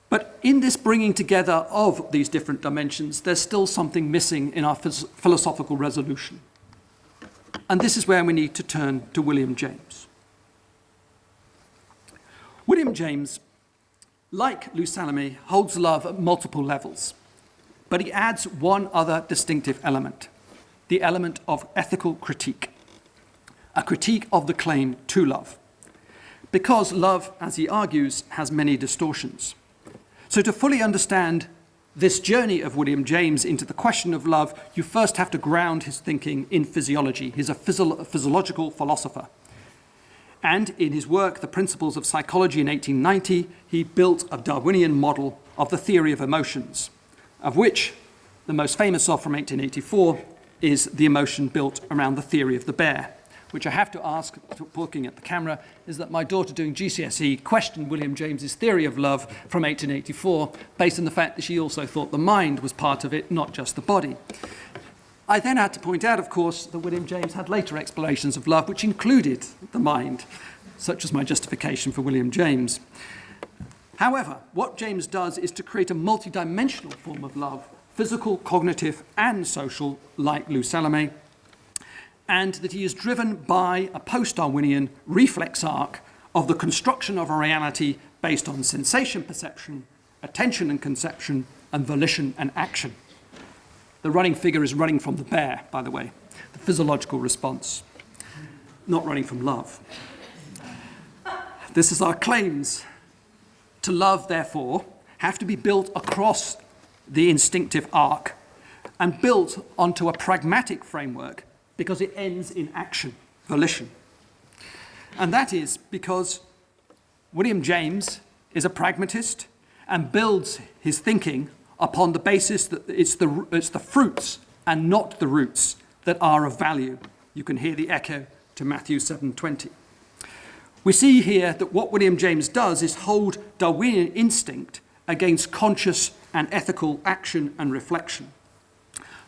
But in this bringing together of these different dimensions, there's still something missing in our philosophical resolution. And this is where we need to turn to William James. William James, like Lou Salomé, holds love at multiple levels, but he adds one other distinctive element, the element of ethical critique, a critique of the claim to love, because love, as he argues, has many distortions. So to fully understand this journey of William James into the question of love, you first have to ground his thinking in physiology. He's a physiological philosopher. And in his work, The Principles of Psychology in 1890, he built a Darwinian model of the theory of emotions, of which the most famous of from 1884 is the emotion built around the theory of the bear, which I have to ask, looking at the camera, is that my daughter doing GCSE questioned William James's theory of love from 1884 based on the fact that she also thought the mind was part of it, not just the body. I then had to point out, of course, that William James had later explanations of love which included the mind, such as my justification for William James. However, what James does is to create a multidimensional form of love, physical, cognitive, and social, like Lou Salomé, and that he is driven by a post-Darwinian reflex arc of the construction of a reality based on sensation perception, attention and conception, and volition and action. The running figure is running from the bear, by the way, the physiological response, not running from love. This is our claims. To love, therefore, have to be built across the instinctive arc and built onto a pragmatic framework because it ends in action, volition. And that is because William James is a pragmatist and builds his thinking upon the basis that it's the fruits and not the roots that are of value. You can hear the echo to Matthew 7:20. We see here that what William James does is hold Darwinian instinct against conscious and ethical action and reflection.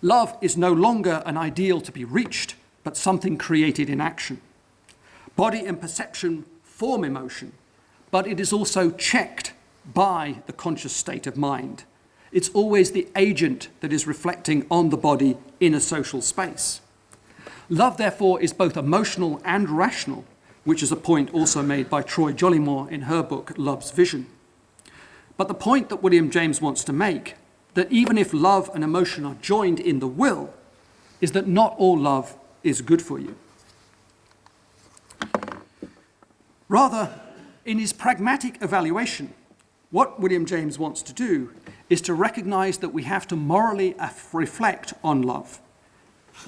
Love is no longer an ideal to be reached, but something created in action. Body and perception form emotion, but it is also checked by the conscious state of mind. It's always the agent that is reflecting on the body in a social space. Love, therefore, is both emotional and rational, which is a point also made by Troy Jollymore in her book, Love's Vision. But the point that William James wants to make, that even if love and emotion are joined in the will, is that not all love is good for you. Rather, in his pragmatic evaluation, what William James wants to do is to recognize that we have to morally reflect on love,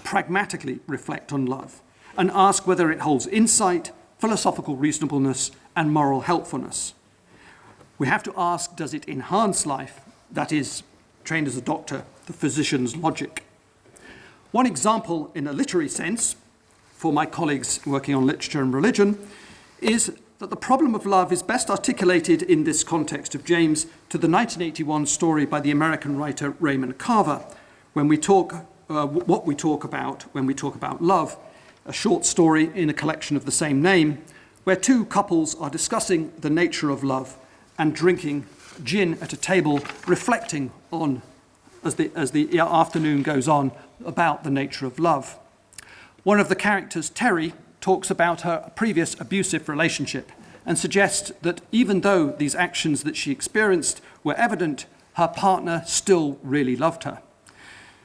pragmatically reflect on love, and ask whether it holds insight, philosophical reasonableness, and moral helpfulness. We have to ask, does it enhance life? That is, trained as a doctor, the physician's logic. One example in a literary sense, for my colleagues working on literature and religion, is that the problem of love is best articulated in this context of James to the 1981 story by the American writer Raymond Carver, when we talk, what we talk about when we talk about love, a short story in a collection of the same name, where two couples are discussing the nature of love and drinking gin at a table, reflecting on, as the afternoon goes on, about the nature of love. One of the characters, Terry, talks about her previous abusive relationship and suggests that even though these actions that she experienced were evident, her partner still really loved her.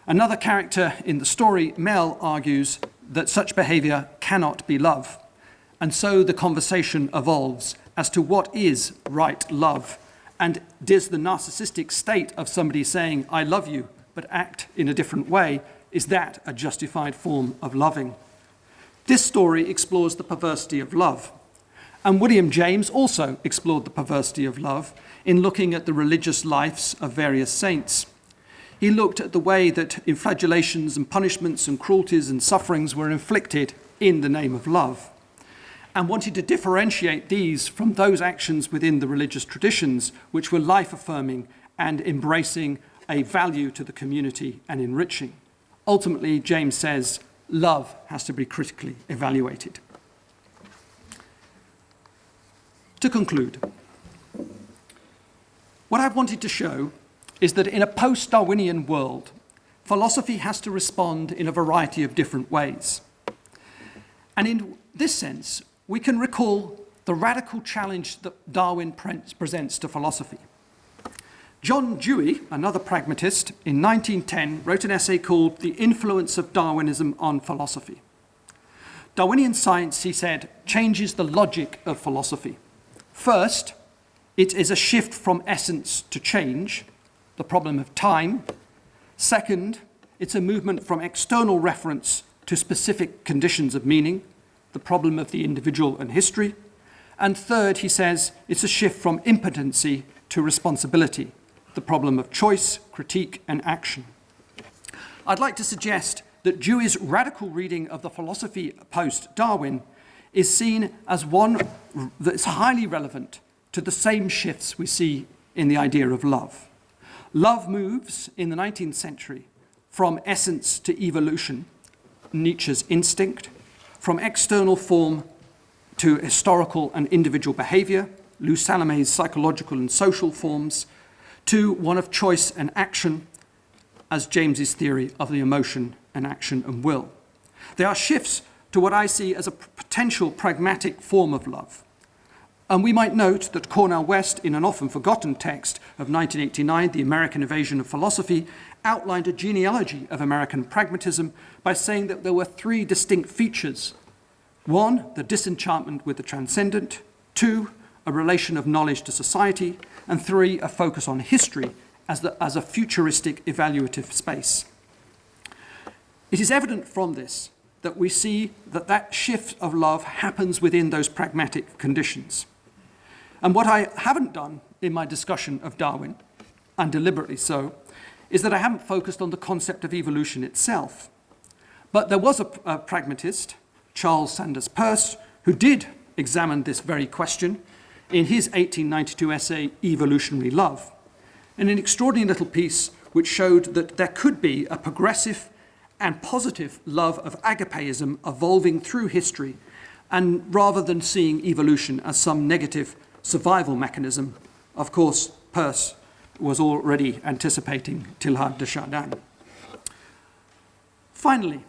Another character in the story, Mel, argues that such behavior cannot be love. And so the conversation evolves as to what is right love And does the narcissistic state of somebody saying, I love you, but act in a different way, is that a justified form of loving? This story explores the perversity of love. And William James also explored the perversity of love in looking at the religious lives of various saints. He looked at the way that flagellations and punishments and cruelties and sufferings were inflicted in the name of love, and wanted to differentiate these from those actions within the religious traditions which were life-affirming and embracing a value to the community and enriching. Ultimately, James says, love has to be critically evaluated. To conclude, what I've wanted to show is that in a post-Darwinian world, philosophy has to respond in a variety of different ways. And in this sense, we can recall the radical challenge that Darwin presents to philosophy. John Dewey, another pragmatist, in 1910 wrote an essay called The Influence of Darwinism on Philosophy. Darwinian science, he said, changes the logic of philosophy. First, it is a shift from essence to change, the problem of time. Second, it's a movement from external reference to specific conditions of meaning, the problem of the individual and history. And third, he says, it's a shift from impotency to responsibility, the problem of choice, critique, and action. I'd like to suggest that Dewey's radical reading of the philosophy post-Darwin is seen as one that's highly relevant to the same shifts we see in the idea of love. Love moves in the 19th century from essence to evolution, Nietzsche's instinct, from external form to historical and individual behavior, Lou Salomé's psychological and social forms, to one of choice and action, as James's theory of the emotion and action and will. They are shifts to what I see as a potential pragmatic form of love. And we might note that Cornel West, in an often forgotten text of 1989, The American Invasion of Philosophy, outlined a genealogy of American pragmatism by saying that there were three distinct features. One, the disenchantment with the transcendent. Two, a relation of knowledge to society. And three, a focus on history as a futuristic evaluative space. It is evident from this that we see that shift of love happens within those pragmatic conditions. And what I haven't done in my discussion of Darwin, and deliberately so, is that I haven't focused on the concept of evolution itself. But there was a pragmatist, Charles Sanders Peirce, who did examine this very question in his 1892 essay, Evolutionary Love, in an extraordinary little piece which showed that there could be a progressive and positive love of agapeism evolving through history, and rather than seeing evolution as some negative survival mechanism, of course, Peirce was already anticipating Teilhard de Chardin. Finally,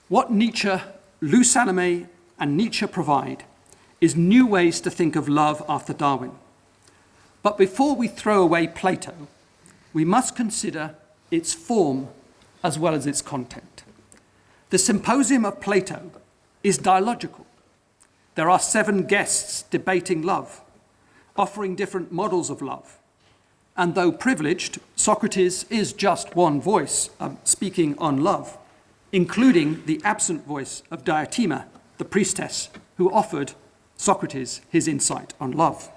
what Nietzsche, Lou Salomé, and Nietzsche provide is new ways to think of love after Darwin. But before we throw away Plato, we must consider its form as well as its content. The Symposium of Plato is dialogical. There are 7 guests debating love, offering different models of love. And though privileged, Socrates is just one voice speaking on love, including the absent voice of Diotima, the priestess, who offered Socrates his insight on love.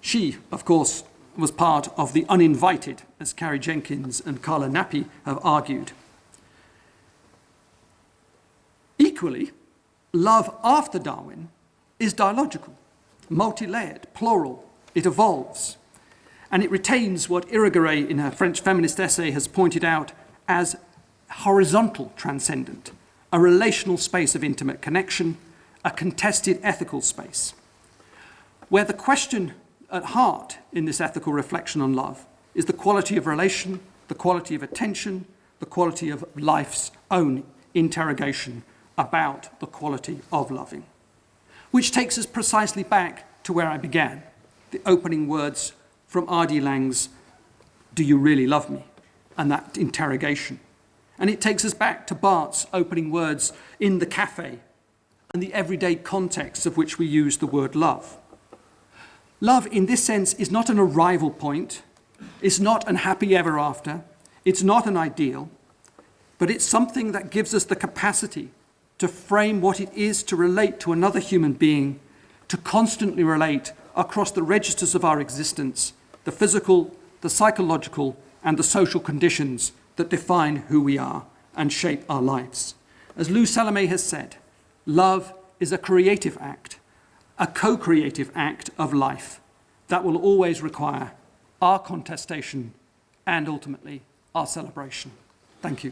She, of course, was part of the uninvited, as Carrie Jenkins and Carla Nappi have argued. Equally, love after Darwin is dialogical, multi-layered, plural. It evolves, and it retains what Irigaray, in her French feminist essay, has pointed out as horizontal transcendent, a relational space of intimate connection, a contested ethical space, where the question at heart in this ethical reflection on love is the quality of relation, the quality of attention, the quality of life's own interrogation about the quality of loving, which takes us precisely back to where I began, the opening words from R.D. Laing's "Do you really love me?" and that interrogation. And it takes us back to Barth's opening words in the cafe and the everyday context of which we use the word love. Love, in this sense, is not an arrival point. It's not an happy ever after. It's not an ideal. But it's something that gives us the capacity to frame what it is to relate to another human being, to constantly relate across the registers of our existence, the physical, the psychological, and the social conditions that define who we are and shape our lives. As Lou Salomé has said, love is a creative act, a co-creative act of life that will always require our contestation and ultimately our celebration. Thank you.